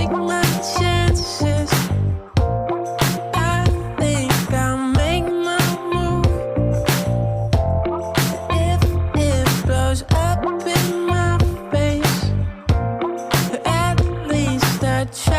take my chances. I think I'll make my move. If it blows up in my face, at least I try.